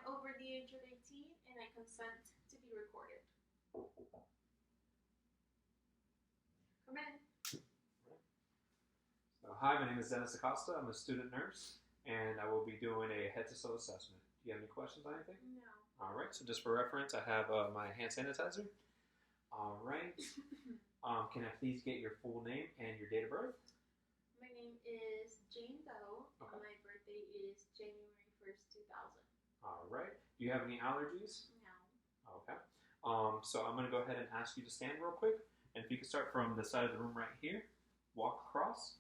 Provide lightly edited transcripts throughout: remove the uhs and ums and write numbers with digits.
over the age of 18 and I consent to be recorded. Come in. So, hi, my name is Dennis Acosta. I'm a student nurse, and I will be doing a head-to-toe assessment. Do you have any questions on anything? No. All right, so just for reference, I have my hand sanitizer. All right. Can I please get your full name and your date of birth? My name is Jane Doe, Okay. and my birthday is January 1st, 2000. All right. Do you have any allergies? No. Okay. So I'm going to go ahead and ask you to stand real quick. And if you can start from the side of the room right here, walk across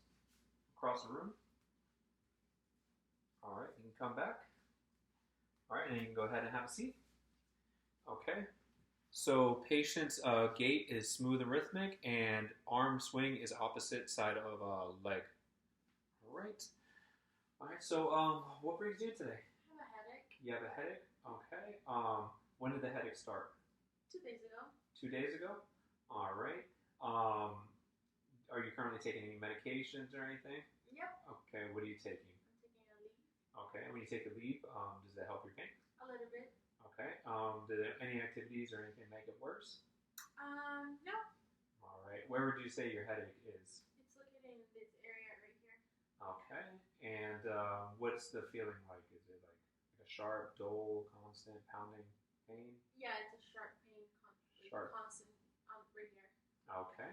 the room. All right, you can come back. All right, and you can go ahead and have a seat. Okay. So patient's gait is smooth and rhythmic, and arm swing is opposite side of leg. All right. All right. So what brings you today? I have a headache. You have a headache. Okay. When did the headache start? 2 days ago. 2 days ago. All right. Are you currently taking any medications or anything? Yep. Okay. What are you taking? I'm taking a leave. Okay. When you take a leave, does that help your pain? A little bit. Okay. Did any activities or anything make it worse? No. All right. Where would you say your headache is? It's located in this area right here. Okay. And what's the feeling like? Is it like a sharp, dull, constant, pounding pain? Yeah, it's a sharp pain. Sharp. Constant. Right here. Okay.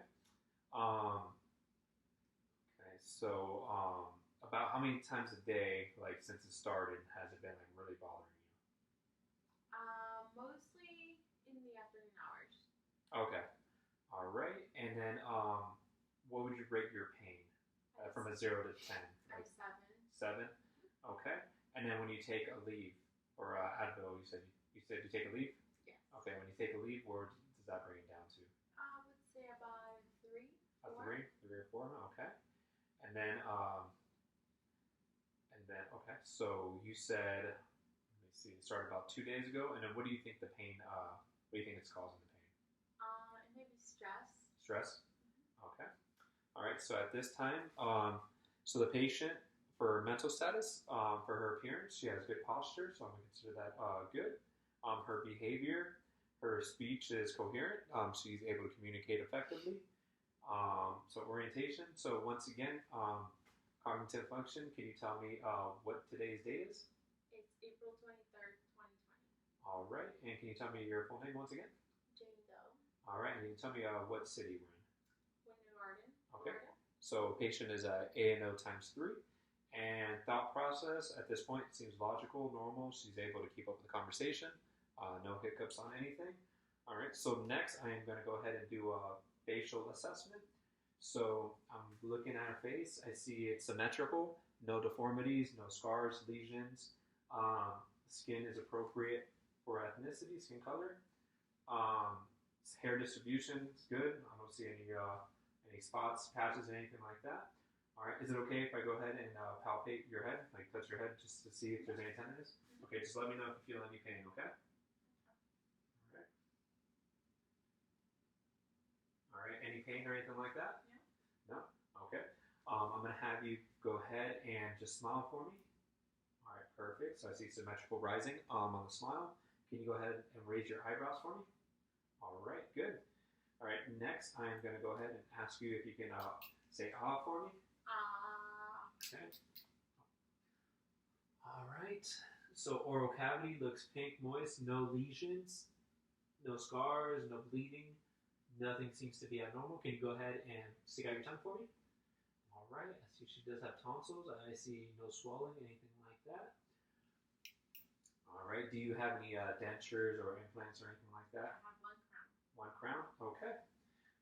Okay. So, about how many times a day, like since it started, has it been like really bothering you? Mostly in the afternoon hours. Okay. All right. And then, what would you rate your pain from a 0 to 10? Like Like 7. 7. Okay. And then when you take a leave or Advil, you said you take a leave. Yes. Okay. When you take a leave, where does that bring it down to? I would say about 3. A 4. 3 or 4. Okay. And then okay. So you said, let me see, it started about 2 days ago. And then what do you think the pain? What do you think it's causing the pain? It may be stress. Stress. Okay. All right. So at this time, so the patient for mental status, for her appearance, she has good posture, so I'm gonna consider that good. Her behavior, her speech is coherent. She's able to communicate effectively. So orientation. So once again, cognitive function. Can you tell me what today's date is? It's April 23rd, 2020. All right. And can you tell me your full name once again? Jane Doe. All right. And can you tell me what city we're in? Winter Garden. Okay. Florida. So patient is A&O times 3. And thought process at this point seems logical, normal. She's able to keep up with the conversation. No hiccups on anything. All right. So next, I am going to go ahead and do a facial assessment. So I'm looking at her face. I see it's symmetrical, no deformities, no scars, lesions. Skin is appropriate for ethnicity, skin color. Hair distribution is good. I don't see any spots, patches, anything like that. All right. Is it okay if I go ahead and palpate your head, like touch your head, just to see if there's any tenderness? Okay. Just let me know if you feel any pain. Okay. All right. All right. Any pain or anything like that? No. Okay. I'm going to have you go ahead and just smile for me. All right, perfect. So I see symmetrical rising on the smile. Can you go ahead and raise your eyebrows for me? All right, good. All right, next I am going to go ahead and ask you if you can say ah for me. Okay. All right. So oral cavity looks pink, moist, no lesions, no scars, no bleeding. Nothing seems to be abnormal. Can you go ahead and stick out your tongue for me? All right. I see she does have tonsils. I see no swelling, anything like that. All right. Do you have any dentures or implants or anything like that? I have 1 crown. 1 crown? Okay.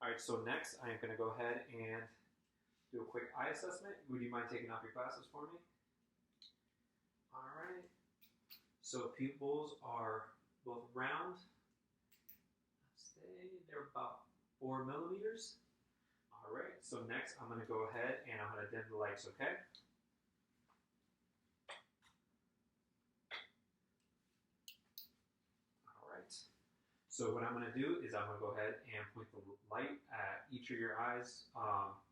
All right. So next, I am going to go ahead and do a quick eye assessment. Would you mind taking off your glasses for me? All right. So pupils are both round. They're about 4 millimeters. All right, so next I'm going to go ahead and I'm going to dim the lights, okay? All right. So what I'm going to do is I'm going to go ahead and point the light at each of your eyes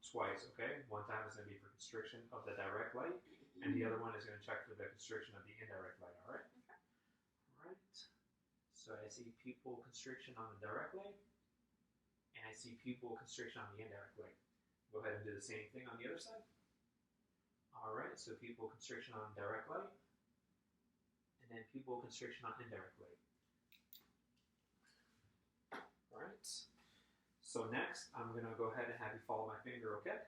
twice, okay? One time is going to be for constriction of the direct light, and the other one is going to check for the constriction of the indirect light, all right? Okay. So I see pupil constriction on the direct leg, and I see pupil constriction on the indirect leg. Go ahead and do the same thing on the other side. All right, so pupil constriction on direct leg, and then pupil constriction on indirect leg. All right, so next I'm gonna go ahead and have you follow my finger, okay?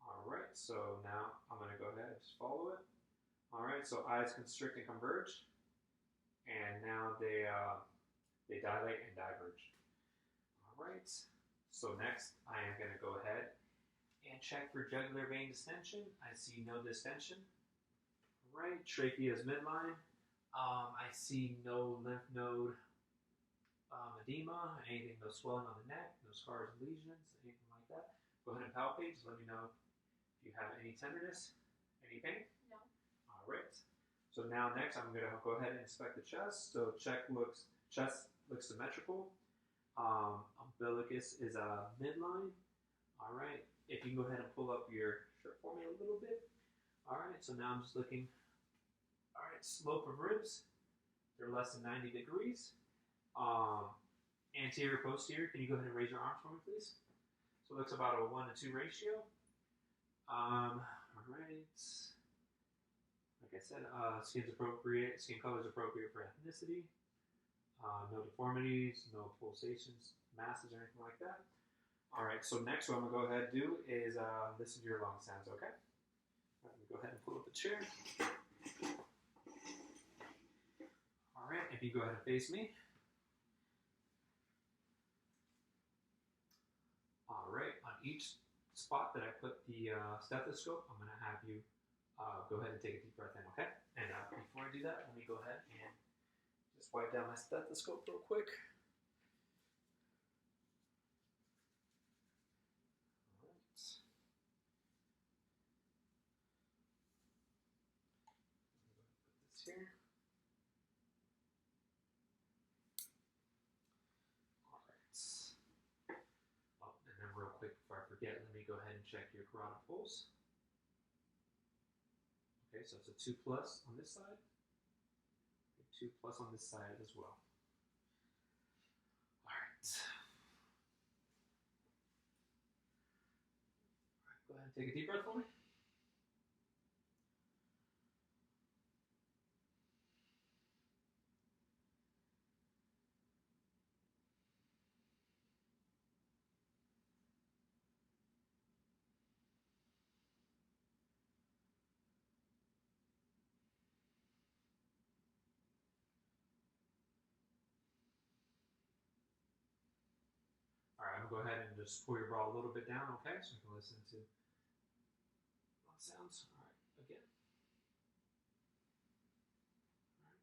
All right, so now I'm gonna go ahead and just follow it. All right, so eyes constrict and converge, and now they dilate and diverge. All right, so next I am gonna go ahead and check for jugular vein distension. I see no distension. All right, trachea is midline. I see no lymph node edema, anything, no swelling on the neck, no scars and lesions, anything like that. Go ahead and palpate. Just let me know if you have any tenderness, any pain. No. All right. So now next I'm going to go ahead and inspect the chest. So chest looks symmetrical. Umbilicus is midline. All right. If you can go ahead and pull up your shirt for me a little bit. All right. So now I'm just looking. All right. Slope of ribs. They're less than 90 degrees. Anterior, posterior. Can you go ahead and raise your arms for me, please? So it looks about a 1-to-2 ratio. All right. Like I said, skin's appropriate. Skin color is appropriate for ethnicity. No deformities, no pulsations, masses, or anything like that. All right. So next, what I'm gonna go ahead and do is listen to your lung sounds. Okay. Let me go ahead and pull up the chair. All right. If you go ahead and face me. All right. On each spot that I put the stethoscope, I'm gonna have you go ahead and take a deep breath in, okay? And before I do that, let me go ahead and just wipe down my stethoscope real quick. All right. Put this here. All right. Oh, and then real quick before I forget, let me go ahead and check your carotid pulse. Okay, so it's a 2+ on this side, 2+ on this side as well. All right. All right, go ahead and take a deep breath for me. All right, I'm gonna go ahead and just pull your bra a little bit down, okay? So you can listen to lung sounds. All right, again. All right.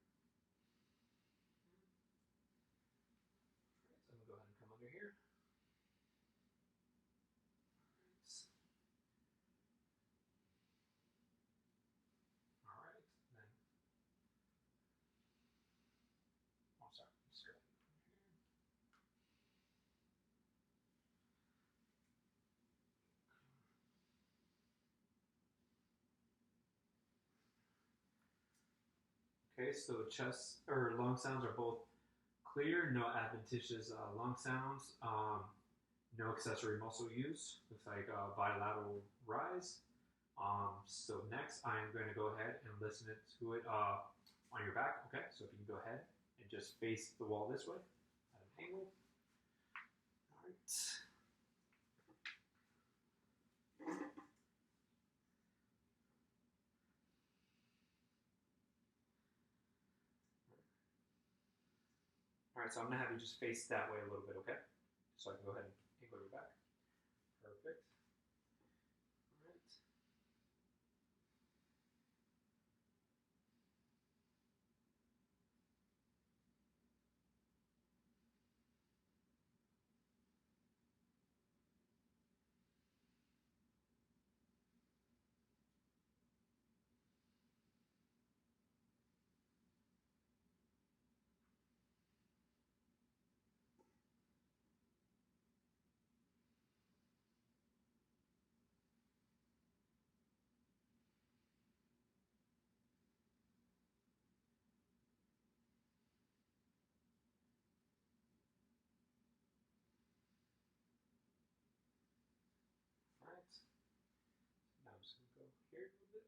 All right, so I'm gonna go ahead and come under here. All right. Then, oh, sorry. Just go ahead and come here. Okay, so chest or lung sounds are both clear, no adventitious lung sounds, no accessory muscle use. Looks like bilateral rise. So next, I am going to go ahead and listen to it on your back. Okay, so if you can go ahead and just face the wall this way at an angle. All right. All right, so I'm gonna have you just face that way a little bit, okay? So I can go ahead and angle your back. Perfect. All right. here a little bit.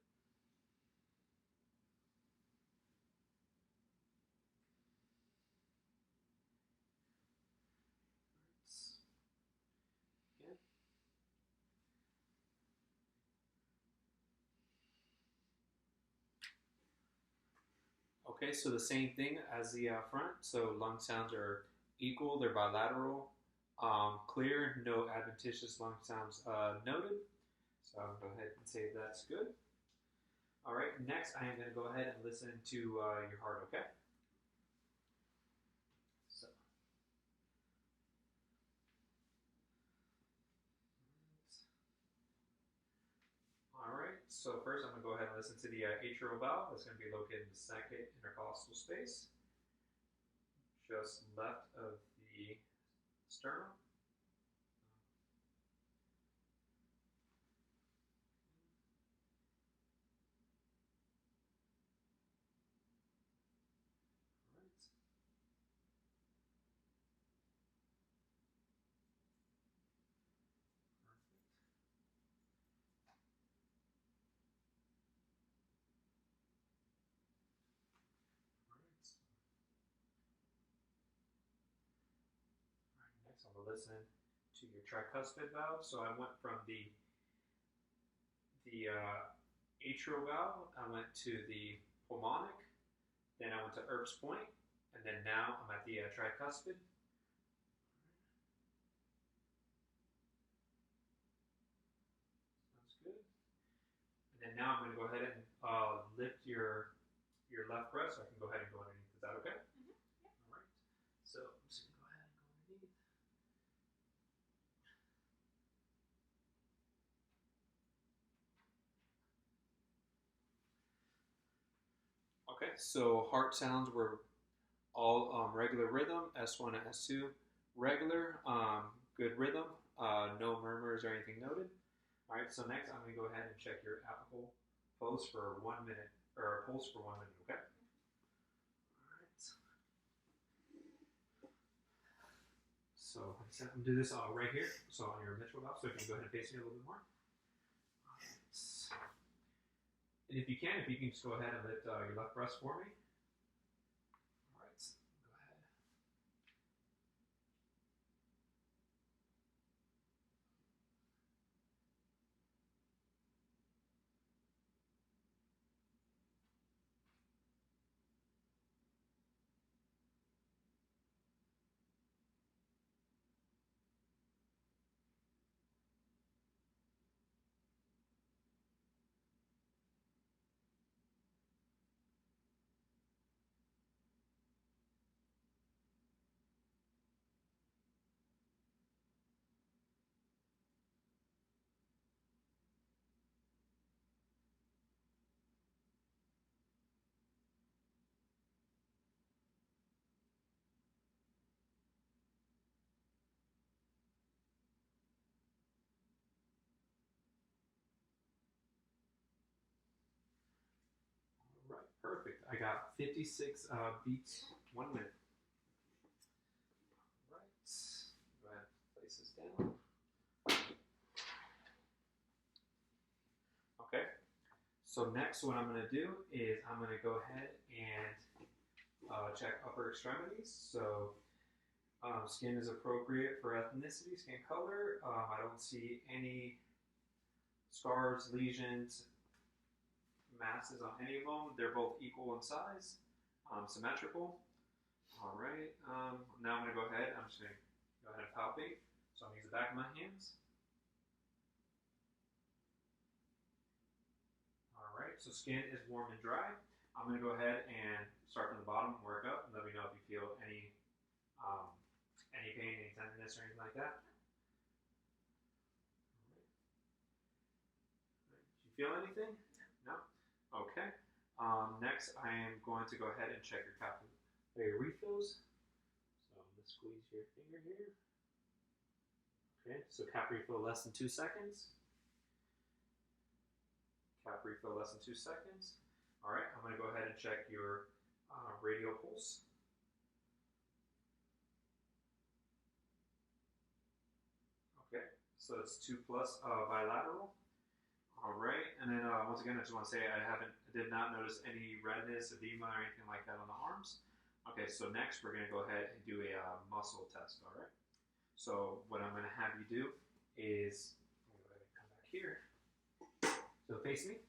Again. Okay, so the same thing as the front. So lung sounds are equal, they're bilateral, clear, no adventitious lung sounds noted. So I'll go ahead and say that's good. All right, next I am going to go ahead and listen to your heart, okay? So, all right, so first I'm going to go ahead and listen to the atrial valve. That's going to be located in the second intercostal space, just left of the sternum. Next, I'm going to listen to your tricuspid valve. So I went from the atrial valve, I went to the pulmonic, then I went to Erb's point, and then now I'm at the tricuspid. Sounds good. And then now I'm going to go ahead and lift your left breast, so I can go ahead and go underneath. Is that okay? Mm-hmm. Yep. All right. So I'm just going to go ahead and go underneath. Okay, so heart sounds were all regular rhythm, S1 and S2, regular, good rhythm, no murmurs or anything noted. All right, so next I'm going to go ahead and check your apical pulse for 1 minute, or pulse for 1 minute, okay? All right. So like I said, I'm going to do this right here, so on your mitral valve, so if you can go ahead and face me a little bit more. All right. And if you can just go ahead and lift your left breast for me. All right, go ahead. All right, perfect. I got 56 beats 1 minute. All right, go ahead and place this down. Okay, so next what I'm going to do is I'm going to go ahead and check upper extremities. So skin is appropriate for ethnicity, skin color. I don't see any scars, lesions, masses on any of them. They're both equal in size, symmetrical. All right, now I'm going to go ahead. I'm just going to go ahead and palpate. So I'm going to use the back of my hands. All right, so skin is warm and dry. I'm going to go ahead and start from the bottom and work up, and let me know if you feel any pain, any tenderness, or anything like that. All right. Did you feel anything? No? Okay. Next, I am going to go ahead and check your capillary refills. So I'm going to squeeze your finger here. Okay, so cap refill less than 2 seconds. Cap refill less than 2 seconds. All right, I'm going to go ahead and check your radial pulse. Okay, so it's 2+ bilateral. All right, and then once again, I just want to say I did not notice any redness, edema, or anything like that on the arms. Okay, so next we're going to go ahead and do a muscle test. All right. So what I'm going to have you do is, let me go ahead and come back here. So face me.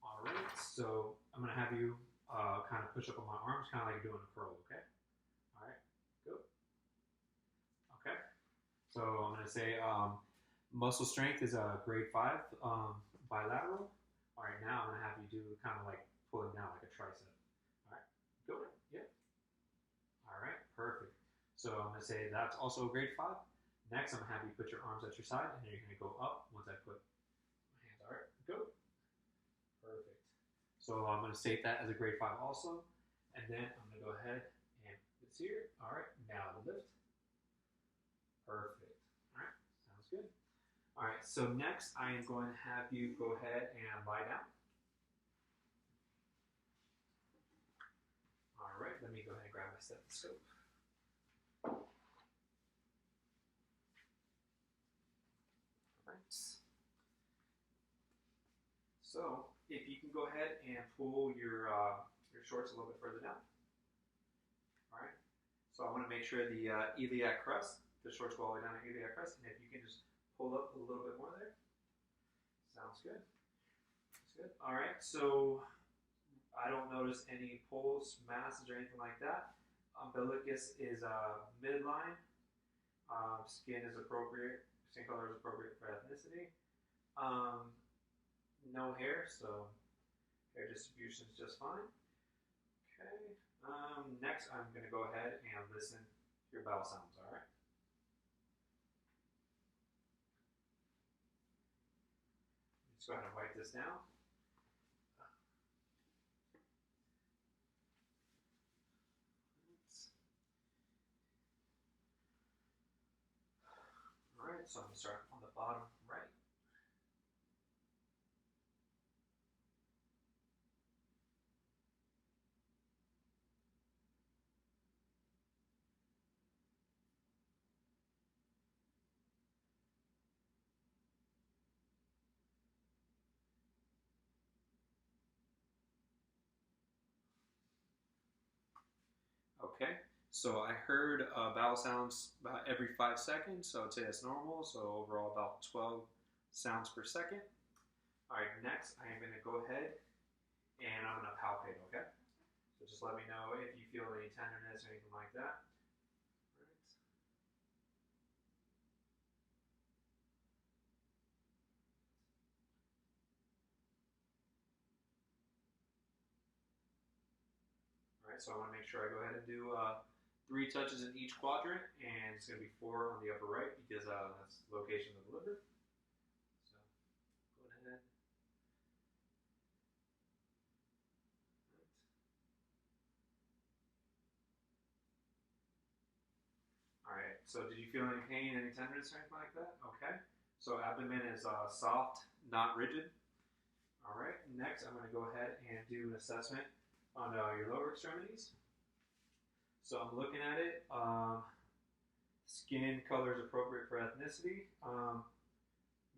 All right. So I'm going to have you kind of push up on my arms, kind of like you're doing a curl. Okay. All right. Go. Okay. So I'm going to say muscle strength is a grade 5 bilateral. All right. Now I'm going to have you do kind of like pulling down like a tricep. All right. Go. Yep. All right. Perfect. So I'm going to say that's also a grade 5. Next, I'm going to have you put your arms at your side, and then you're going to go up once I put my hands. All right, go. Perfect. So I'm going to state that as a grade 5 also. And then I'm going to go ahead and put this here. All right, now the lift. Perfect. All right, sounds good. All right, so next I am going to have you go ahead and lie down. All right, let me go ahead and grab my stethoscope. So if you can go ahead and pull your shorts a little bit further down. All right. So I want to make sure the iliac crest, the shorts go all the way down to iliac crest, and if you can just pull up a little bit more there. Sounds good. That's good. All right. So I don't notice any pulls, masses, or anything like that. Umbilicus is midline. Skin is appropriate. Skin color is appropriate for ethnicity. No hair, so hair distribution is just fine. Okay. Next, I'm going to go ahead and listen to your bowel sounds, all right? Let's go ahead and wipe this down. All right, so I'm going to start on the bottom right. Okay, so I heard bowel sounds about every 5 seconds, so I'd say that's normal. So overall about 12 sounds per second. All right, next I am going to go ahead and I'm going to palpate, okay? So just let me know if you feel any tenderness or anything like that. All right, so I want to make sure I go ahead and do 3 touches in each quadrant, and it's going to be 4 on the upper right because that's the location of the liver. So go ahead. All right, so did you feel any pain, any tenderness, or anything like that? Okay, so abdomen is soft, not rigid. All right, next I'm going to go ahead and do an assessment on your lower extremities. So I'm looking at it. Skin color is appropriate for ethnicity.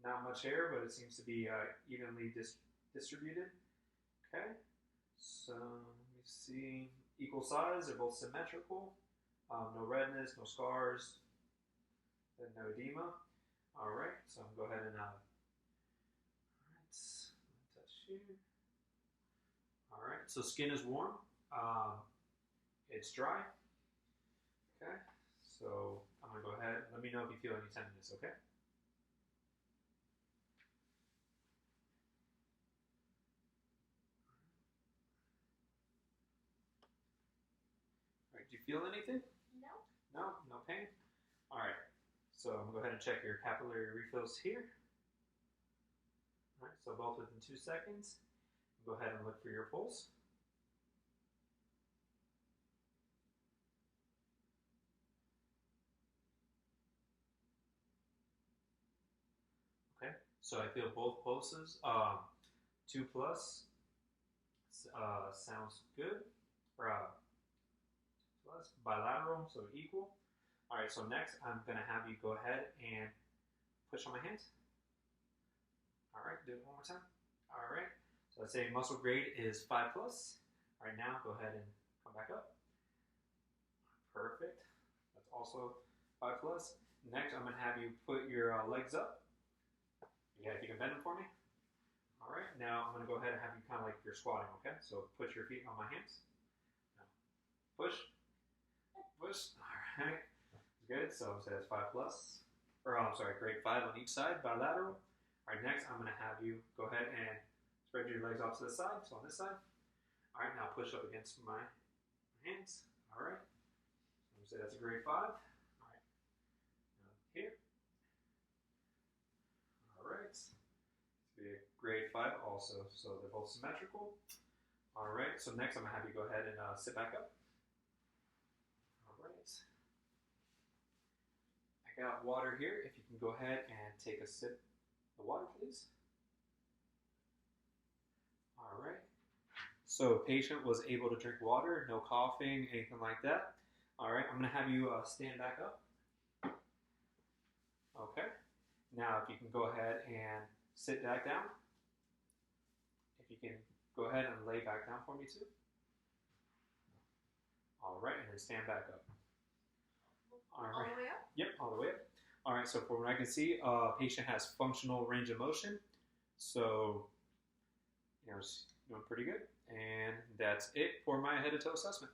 Not much hair, but it seems to be evenly distributed. Okay, so let me see. Equal size, they're both symmetrical. No redness, no scars, and no edema. All right, so I'm going to go ahead and all right, touch here. All right, so skin is warm. It's dry. Okay, so I'm going to go ahead. Let me know if you feel any tenderness, okay? All right, do you feel anything? No. No? No pain? All right, so I'm going to go ahead and check your capillary refills here. All right, so both within 2 seconds. Go ahead and look for your pulse. Okay, so I feel both pulses. 2 plus sounds good. Or plus bilateral, so equal. All right, so next I'm going to have you go ahead and push on my hands. All right, do it one more time. All right. So let's say muscle grade is 5 plus. All right, now go ahead and come back up. Perfect. That's also 5 plus. Next, I'm going to have you put your legs up. Yeah, if you can bend them for me. All right, now I'm going to go ahead and have you kind of like you're squatting, okay? So put your feet on my hands. Now, push. Push. All right. Good. So I'm going to say that's 5 plus. Or, I'm sorry, grade 5 on each side, bilateral. All right, next I'm going to have you go ahead and spread your legs off to the side. So on this side. All right, now push up against my hands. All right. So I'm going to say that's a grade 5. All right. Now here. All right. It's be a grade 5 also. So they're both symmetrical. All right. So next I'm going to have you go ahead and sit back up. All right. I got water here. If you can go ahead and take a sip of the water, please. All right. So patient was able to drink water, no coughing, anything like that. All right, I'm going to have you stand back up. Okay. Now, if you can go ahead and sit back down. If you can go ahead and lay back down for me too. All right, and then stand back up. All right. All the way up? Yep, all the way up. All right, so from what I can see, patient has functional range of motion. So, it's doing pretty good. And that's it for my head to toe assessment.